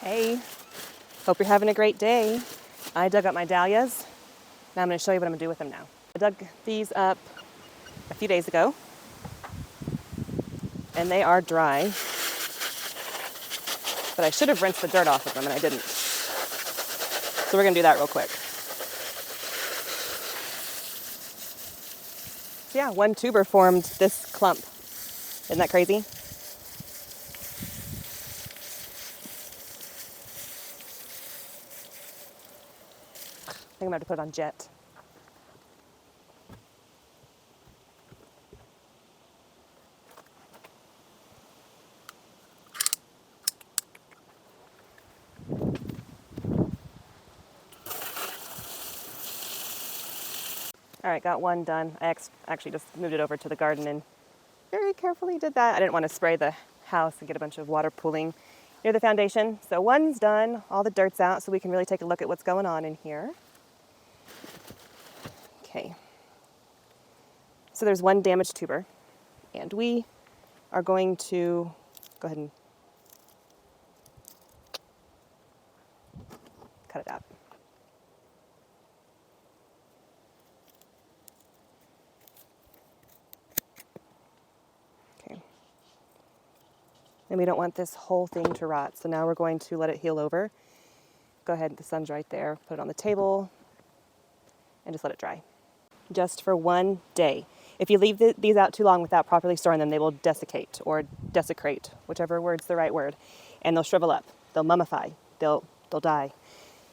Hey, hope you're having a great day. I dug up my dahlias. Now I'm going to show you what I'm going to do with them now. I dug these up a few days ago, and they are dry. But I should have rinsed the dirt off of them, and I didn't. So we're going to do that real quick. So yeah, one tuber formed this clump. Isn't that crazy? I think I'm going to have to put it on jet. All right, got one done. I actually just moved it over to the garden and very carefully did that. I didn't want to spray the house and get a bunch of water pooling near the foundation. So one's done, all the dirt's out, so we can really take a look at what's going on in here. Okay. So there's one damaged tuber, and we are going to go ahead and cut it out. Okay. And we don't want this whole thing to rot, so now we're going to let it heal over. Go ahead, the sun's right there. Put it on the table and just let it dry. Just for one day. If you leave these out too long without properly storing them, they will desiccate or desecrate, whichever word's the right word, and they'll shrivel up, they'll mummify, they'll die.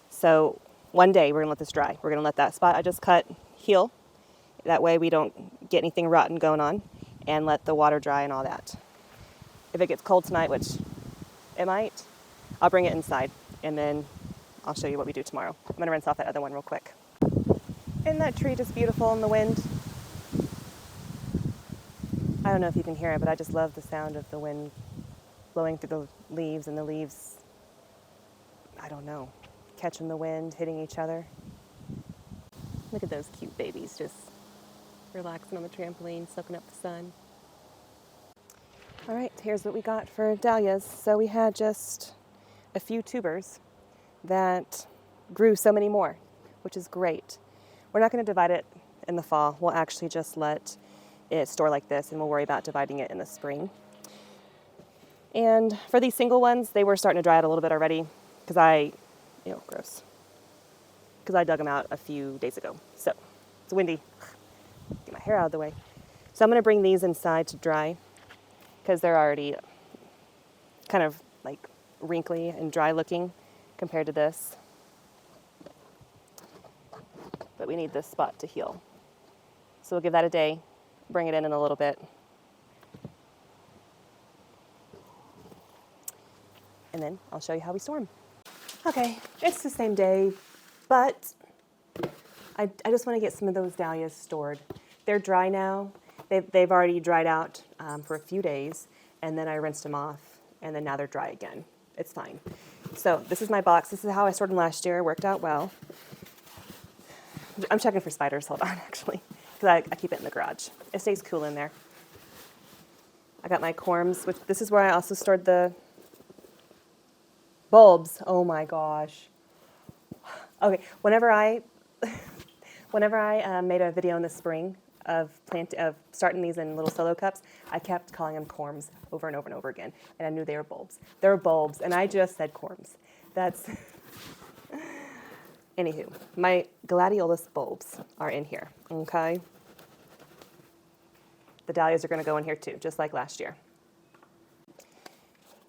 So one day we're gonna let this dry. We're gonna let that spot I just cut heal. That way we don't get anything rotten going on, and let the water dry and all that. If it gets cold tonight, which it might, I'll bring it inside and then I'll show you what we do tomorrow. I'm gonna rinse off that other one real quick. Isn't that tree just beautiful in the wind? I don't know if you can hear it, but I just love the sound of the wind blowing through the leaves, and the leaves, I don't know, catching the wind, hitting each other. Look at those cute babies just relaxing on the trampoline, soaking up the sun. All right, here's what we got for dahlias. So we had just a few tubers that grew so many more, which is great. We're not going to divide it in the fall. We'll actually just let it store like this, and we'll worry about dividing it in the spring. And for these single ones, they were starting to dry out a little bit already because gross. Because I dug them out a few days ago. So it's windy. Get my hair out of the way. So I'm going to bring these inside to dry because they're already kind of like wrinkly and dry looking compared to this. But we need this spot to heal. So we'll give that a day, bring it in a little bit. And then I'll show you how we store them. Okay, it's the same day, but I just want to get some of those dahlias stored. They're dry now. They've already dried out for a few days, and then I rinsed them off, and then now they're dry again. It's fine. So this is my box. This is how I stored them last year. It worked out well. I'm checking for spiders. Hold on, actually, because I keep it in the garage. It stays cool in there. I got my corms, which this is where I also stored the bulbs. Oh my gosh. Okay, whenever I made a video in the spring of starting these in little solo cups, I kept calling them corms over and over and over again, and I knew they were bulbs. They're bulbs, and I just said corms. That's anywho. My gladiolus bulbs are in here. Okay. The dahlias are going to go in here too, just like last year.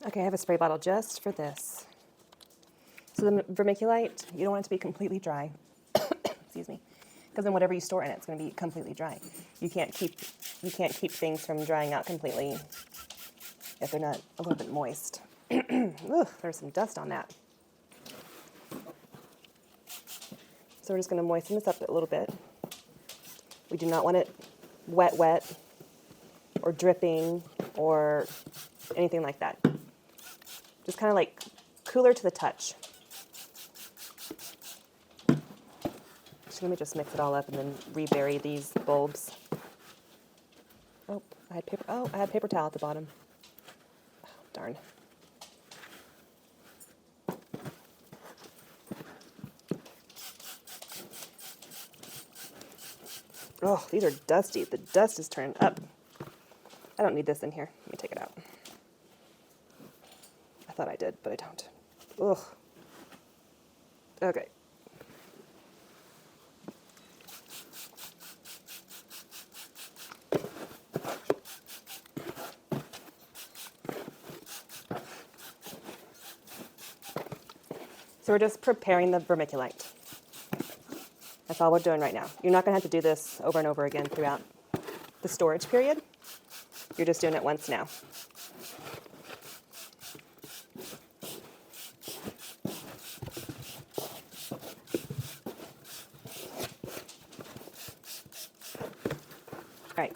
Okay, I have a spray bottle just for this. So the vermiculite, you don't want it to be completely dry. Excuse me. Because then whatever you store in it, it's going to be completely dry. You can't keep things from drying out completely if they're not a little bit moist. Ugh, there's some dust on that. So we're just going to moisten this up a little bit. We do not want it wet or dripping or anything like that. Just kind of like cooler to the touch. So let me just mix it all up and then rebury these bulbs. Oh, I had paper towel at the bottom. Oh, darn. Oh, these are dusty. The dust is turned up. I don't need this in here. Let me take it out. I thought I did, but I don't. Ugh. Okay. So we're just preparing the vermiculite. That's all we're doing right now. You're not going to have to do this over and over again throughout the storage period. You're just doing it once now. All right.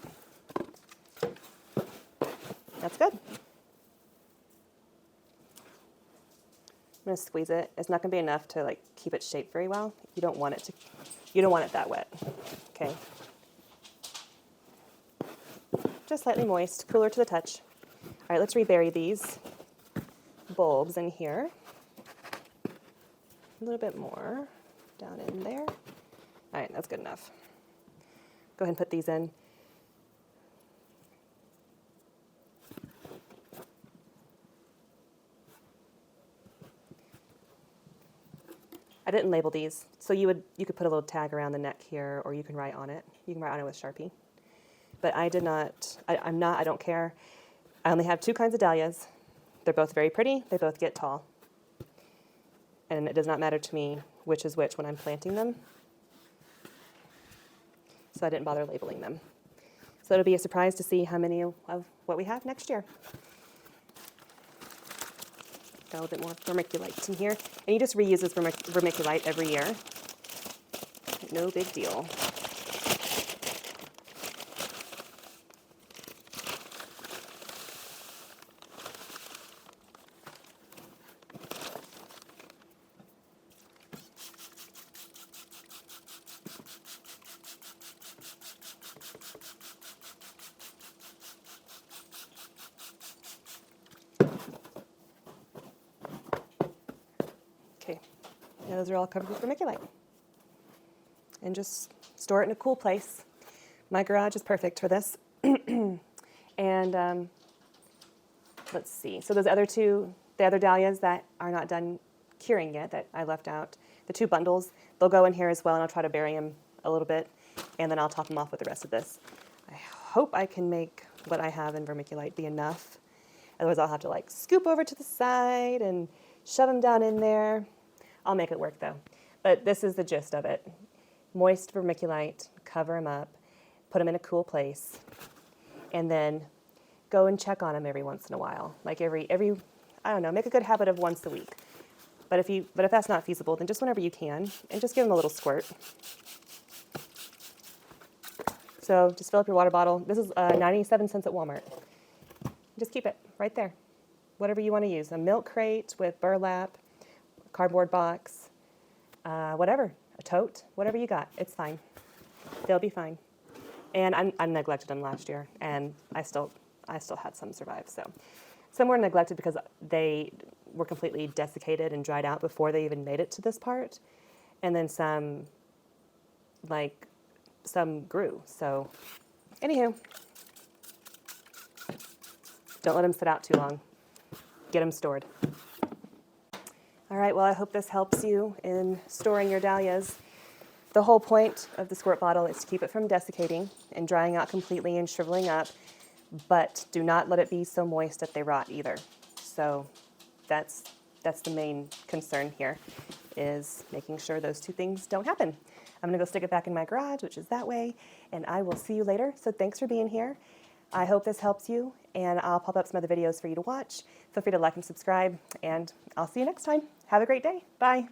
That's good. I'm going to squeeze it. It's not going to be enough to like keep it shaped very well. You don't want it that wet. Okay. Just slightly moist, cooler to the touch. All right, let's rebury these bulbs in here. A little bit more down in there. All right, that's good enough. Go ahead and put these in. I didn't label these, so you could put a little tag around the neck here, or you can write on it. You can write on it with Sharpie. But I did not. I don't care. I only have two kinds of dahlias. They're both very pretty. They both get tall. And it does not matter to me which is which when I'm planting them. So I didn't bother labeling them. So it'll be a surprise to see how many of what we have next year. Got a little bit more vermiculite in here. And you just reuse this vermiculite every year. No big deal. Okay, now those are all covered with vermiculite. And just store it in a cool place. My garage is perfect for this. And let's see. So those other two, the other dahlias that are not done curing yet, that I left out, the two bundles, they'll go in here as well, and I'll try to bury them a little bit, and then I'll top them off with the rest of this. I hope I can make what I have in vermiculite be enough. Otherwise, I'll have to like scoop over to the side and shove them down in there. I'll make it work though. But this is the gist of it. Moist vermiculite, cover them up, put them in a cool place, and then go and check on them every once in a while. Like every I don't know, make a good habit of once a week. But if that's not feasible, then just whenever you can, and just give them a little squirt. So just fill up your water bottle. This is 97 cents at Walmart. Just keep it right there. Whatever you want to use. A milk crate with burlap, cardboard box, whatever. A tote, whatever you got. It's fine. They'll be fine. And I neglected them last year, and I still had some survive. So some were neglected because they were completely desiccated and dried out before they even made it to this part. And then some grew. So anywho, don't let them sit out too long. Get them stored. All right, well, I hope this helps you in storing your dahlias. The whole point of the squirt bottle is to keep it from desiccating and drying out completely and shriveling up, but do not let it be so moist that they rot either. So that's the main concern here, is making sure those two things don't happen. I'm gonna go stick it back in my garage, which is that way, and I will see you later. So thanks for being here. I hope this helps you, and I'll pop up some other videos for you to watch. Feel free to like and subscribe, and I'll see you next time. Have a great day. Bye.